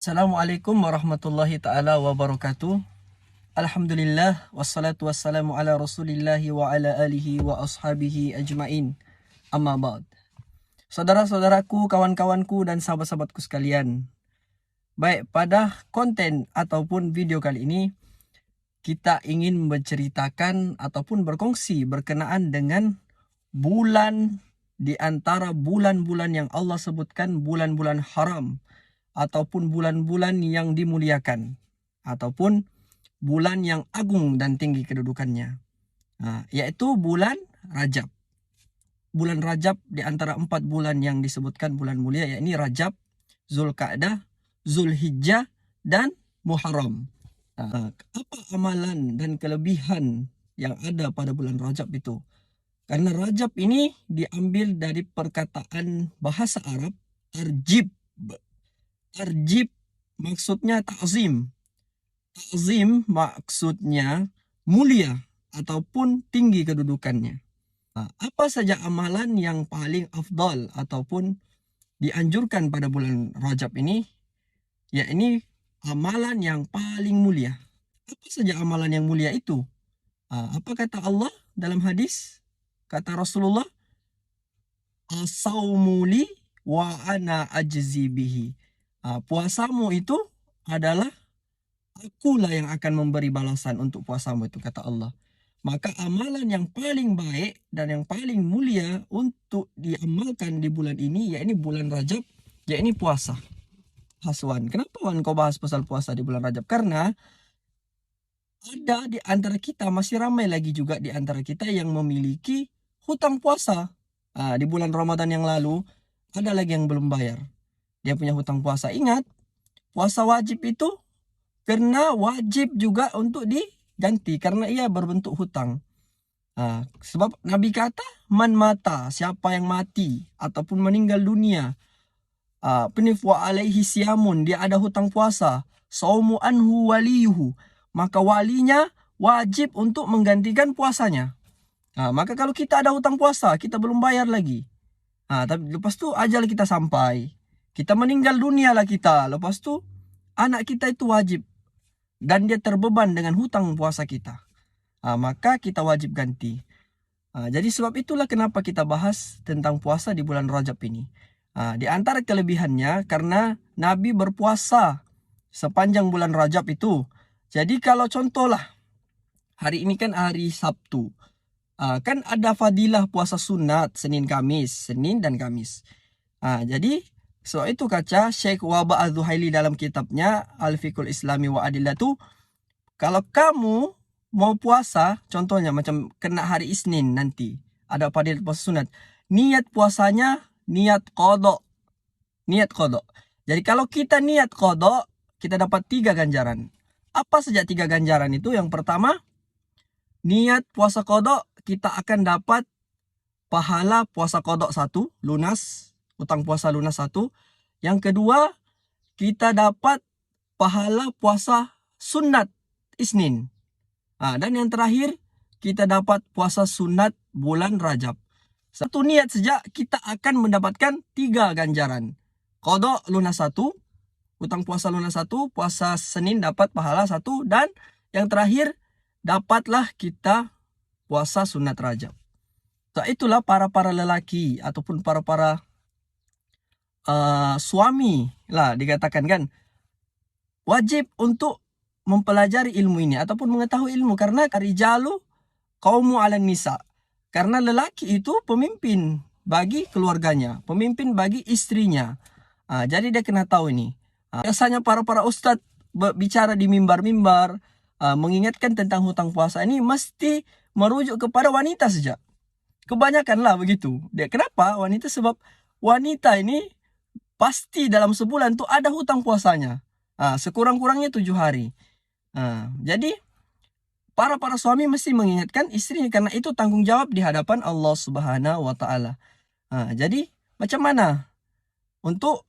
Assalamualaikum warahmatullahi ta'ala wabarakatuh. Alhamdulillah wassalatu wassalamu ala rasulillahi wa ala alihi wa ashabihi ajmain. Amma ba'd. Saudara-saudaraku, kawan-kawanku dan sahabat-sahabatku sekalian. Baik, pada konten ataupun video kali ini kita ingin menceritakan ataupun berkongsi berkenaan dengan bulan di antara bulan-bulan yang Allah sebutkan bulan-bulan haram ataupun bulan-bulan yang dimuliakan ataupun bulan yang agung dan tinggi kedudukannya, yaitu bulan Rajab. Bulan Rajab di antara 4 bulan yang disebutkan bulan mulia, yakni Rajab, Zulkaadah, Zulhijjah, dan Muharram. Apa amalan dan kelebihan yang ada pada bulan Rajab itu? Karena Rajab ini diambil dari perkataan bahasa Arab tarjib. Tarjib maksudnya ta'zim. Ta'zim maksudnya mulia ataupun tinggi kedudukannya. Apa saja amalan yang paling afdal ataupun dianjurkan pada bulan Rajab ini? Yakni amalan yang paling mulia. Apa saja amalan yang mulia itu? Apa kata Allah dalam hadis? Kata Rasulullah, "As-saumuli wa ana ajzi bihi." Puasamu itu adalah akulah yang akan memberi balasan untuk puasamu itu, kata Allah. Maka amalan yang paling baik dan yang paling mulia untuk diamalkan di bulan ini, yakni bulan Rajab, yakni puasa. Haswan, kenapa Wan kau bahas pasal puasa di bulan Rajab? Karena ada di antara kita, masih ramai lagi juga di antara kita yang memiliki hutang puasa. Di bulan Ramadan yang lalu ada lagi yang belum bayar. Dia punya hutang puasa. Ingat, puasa wajib itu karena wajib juga untuk diganti karena ia berbentuk hutang. Sebab Nabi kata, man mata, siapa yang mati ataupun meninggal dunia, penifwa alaihi siamun, dia ada hutang puasa, saumu anhu waliyuhu, maka walinya wajib untuk menggantikan puasanya. Maka kalau kita ada hutang puasa, kita belum bayar lagi, tapi lepas tu ajal kita sampai, kita meninggal dunia lah kita, lepas tu anak kita itu wajib dan dia terbeban dengan hutang puasa kita, maka kita wajib ganti. Jadi sebab itulah kenapa kita bahas tentang puasa di bulan Rajab ini. Di antara kelebihannya karena Nabi berpuasa sepanjang bulan Rajab itu. Jadi kalau contohlah hari ini kan hari Sabtu, kan ada fadilah puasa sunat Senin dan Kamis. Jadi sebab itu kaca Syekh Waba Az-Zuhaili dalam kitabnya Al-Fiqhul Islami wa Adillatu, kalau kamu mau puasa, contohnya macam kena hari Isnin nanti, ada fadilah puasa sunat, niat puasanya niat qadha. Niat qadha. Jadi kalau kita niat qadha, kita dapat 3 ganjaran. Apa saja 3 ganjaran itu? Yang pertama, niat puasa qadha, kita akan dapat pahala puasa qadha 1, lunas, hutang puasa lunas 1. Yang kedua, kita dapat pahala puasa sunat Isnin. Dan yang terakhir, kita dapat puasa sunat bulan Rajab. Satu niat saja kita akan mendapatkan 3 ganjaran. Qadha lunas 1, hutang puasa lunas 1, puasa Senin dapat pahala 1, dan yang terakhir dapatlah kita puasa sunat Rajab. So, itulah para lelaki ataupun para suami lah dikatakan kan, wajib untuk mempelajari ilmu ini ataupun mengetahui ilmu, karena rijalu qaumu 'alan nisa. Karena lelaki itu pemimpin bagi keluarganya, pemimpin bagi istrinya. Jadi dia kena tahu ini. Biasanya para ustadz bicara di mimbar-mimbar, mengingatkan tentang hutang puasa ini mesti merujuk kepada wanita saja. Kebanyakan lah begitu. Kenapa wanita? Sebab wanita ini pasti dalam sebulan tuh ada hutang puasanya. Sekurang-kurangnya 7 hari. Jadi para suami mesti mengingatkan istrinya karena itu tanggung jawab di hadapan Allah Subhanahu wa taala. Jadi macam mana untuk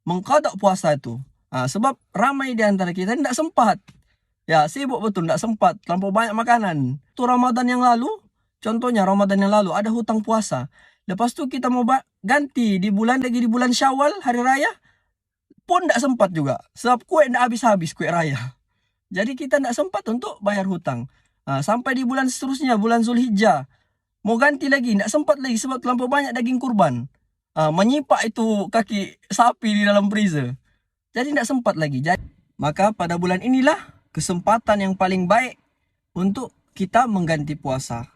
mengqadha puasa itu? Sebab ramai di antara kita tidak sempat. Ya, sibuk betul, tidak sempat, terlampau banyak makanan. Itu Ramadan yang lalu, contohnya Ramadan yang lalu ada hutang puasa. Lepas tu kita mau ganti di bulan Syawal, hari raya, pun tidak sempat juga. Sebab kue tidak habis-habis, kue raya. Jadi kita tidak sempat untuk bayar hutang. Sampai di bulan seterusnya, bulan Zulhijjah. Mau ganti lagi, tidak sempat lagi sebab terlampau banyak daging kurban. Menyipak itu kaki sapi di dalam freezer. Jadi tidak sempat lagi. Maka pada bulan inilah kesempatan yang paling baik untuk kita mengganti puasa.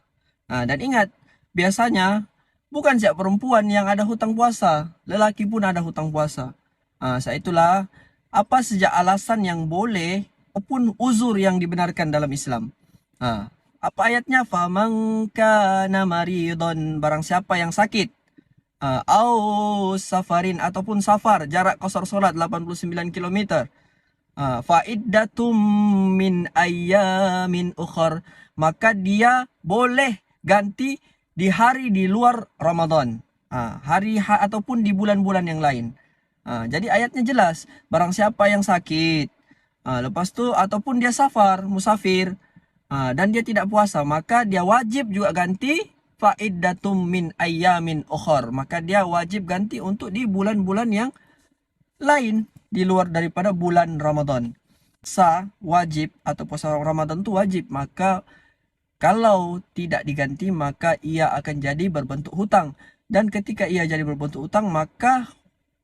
Dan ingat, biasanya bukan siap perempuan yang ada hutang puasa, lelaki pun ada hutang puasa. Saat itulah apa saja alasan yang boleh maupun uzur yang dibenarkan dalam Islam. Apa ayatnya? Faman kana maridon, barang siapa yang sakit, au safarin, ataupun safar, jarak qasar solat 89 km. Fa'iddatum min ayyamin ukhar, maka dia boleh ganti di hari di luar Ramadan, ataupun di bulan-bulan yang lain. Jadi ayatnya jelas, barang siapa yang sakit, lepas tu ataupun dia safar, musafir, dan dia tidak puasa, maka dia wajib juga ganti fa'iddatum min ayyamin ukhar, maka dia wajib ganti untuk di bulan-bulan yang lain di luar daripada bulan Ramadan. Wajib atau puasa Ramadan itu wajib, maka kalau tidak diganti maka ia akan jadi berbentuk hutang. Dan ketika ia jadi berbentuk hutang, maka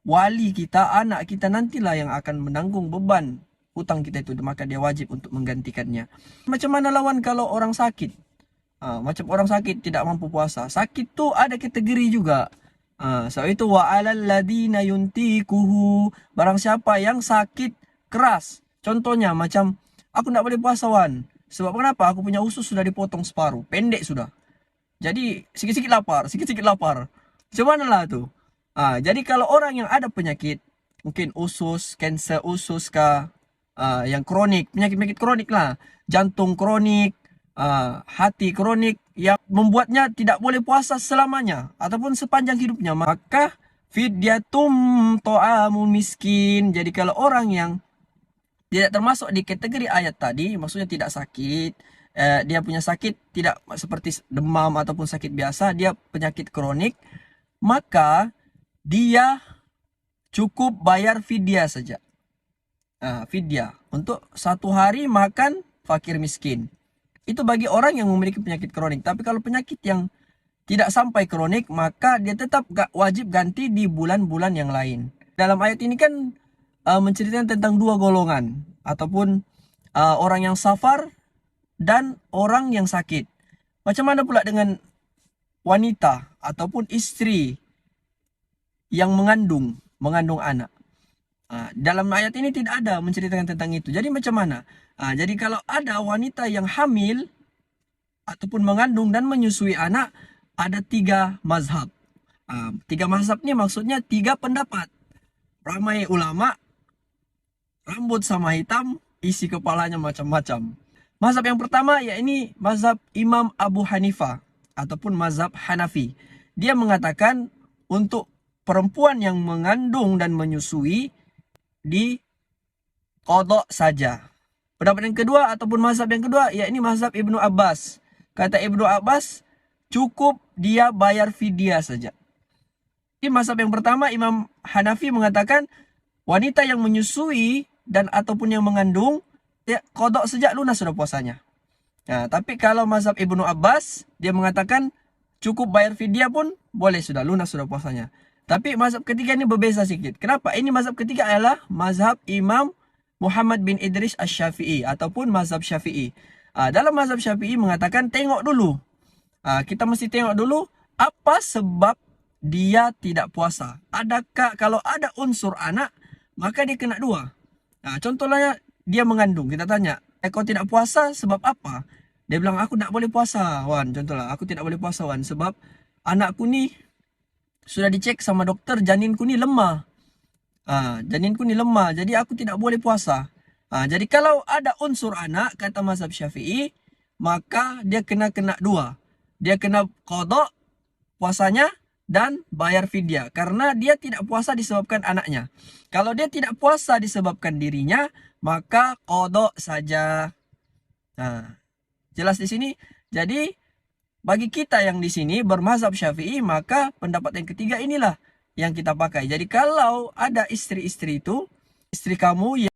wali kita, anak kita nantilah yang akan menanggung beban hutang kita itu, maka dia wajib untuk menggantikannya. Macam mana lawan kalau orang sakit? Macam orang sakit tidak mampu puasa. Sakit tuh ada kategori juga. So itu wa alal ladina yuntikuhu, barang siapa yang sakit keras. Contohnya macam aku tidak boleh puasa wan. Sebab kenapa? Aku punya usus sudah dipotong separuh, pendek sudah. Jadi sikit-sikit lapar, sikit-sikit lapar. Macam mana lah tu? Jadi kalau orang yang ada penyakit, mungkin usus, kanser usus kah, yang kronik, penyakit-penyakit kronik lah, jantung kronik, hati kronik, yang membuatnya tidak boleh puasa selamanya ataupun sepanjang hidupnya, maka fidyatum ta'amul miskin. Jadi kalau orang yang tidak termasuk di kategori ayat tadi, maksudnya tidak sakit, dia punya sakit tidak seperti demam ataupun sakit biasa, dia penyakit kronik, maka dia cukup bayar fidyah saja. Fidyah untuk 1 hari makan fakir miskin. Itu bagi orang yang memiliki penyakit kronik. Tapi kalau penyakit yang tidak sampai kronik, maka dia tetap wajib ganti di bulan-bulan yang lain. Dalam ayat ini kan menceritakan tentang 2 golongan, ataupun orang yang safar dan orang yang sakit. Macam mana pula dengan wanita ataupun istri yang mengandung anak? Dalam ayat ini tidak ada menceritakan tentang itu. Jadi macam mana? Jadi kalau ada wanita yang hamil ataupun mengandung dan menyusui anak, ada 3 mazhab. 3 mazhab ini maksudnya 3 pendapat. Ramai ulama, rambut sama hitam, isi kepalanya macam-macam. Mazhab yang pertama yakni mazhab Imam Abu Hanifah ataupun mazhab Hanafi. Dia mengatakan untuk perempuan yang mengandung dan menyusui di qadha saja. Pendapat yang kedua ataupun mazhab yang kedua yakni mazhab Ibnu Abbas. Kata Ibnu Abbas, cukup dia bayar fidyah saja. Di mazhab yang pertama, Imam Hanafi mengatakan wanita yang menyusui dan ataupun yang mengandung, ya qadha saja, lunas sudah puasanya. Tapi kalau mazhab Ibnu Abbas, dia mengatakan cukup bayar fidyah pun boleh, sudah lunas sudah puasanya. Tapi mazhab ketiga ini berbeza sedikit. Kenapa? Ini mazhab ketiga adalah mazhab Imam Muhammad bin Idris Asy-Syafi'i ataupun mazhab Syafi'i. Dalam mazhab Syafi'i mengatakan tengok dulu. Kita mesti tengok dulu apa sebab dia tidak puasa. Adakah kalau ada unsur anak, maka dia kena 2. Contohnya dia mengandung. Kita tanya, kau tidak puasa sebab apa? Dia bilang, aku tidak boleh puasa, Wan. Contohnya, aku tidak boleh puasa, Wan, sebab anakku ni sudah dicek sama dokter, janinku ni lemah. Janinku ni lemah, jadi aku tidak boleh puasa. Jadi kalau ada unsur anak, kata mazhab Syafi'i, maka dia kena 2. Dia kena qadha puasanya dan bayar fidyah, karena dia tidak puasa disebabkan anaknya. Kalau dia tidak puasa disebabkan dirinya, maka qadha saja. Jelas di sini. Jadi bagi kita yang di sini bermazhab Syafi'i, maka pendapat yang ketiga inilah yang kita pakai. Jadi kalau ada istri-istri itu istri kamu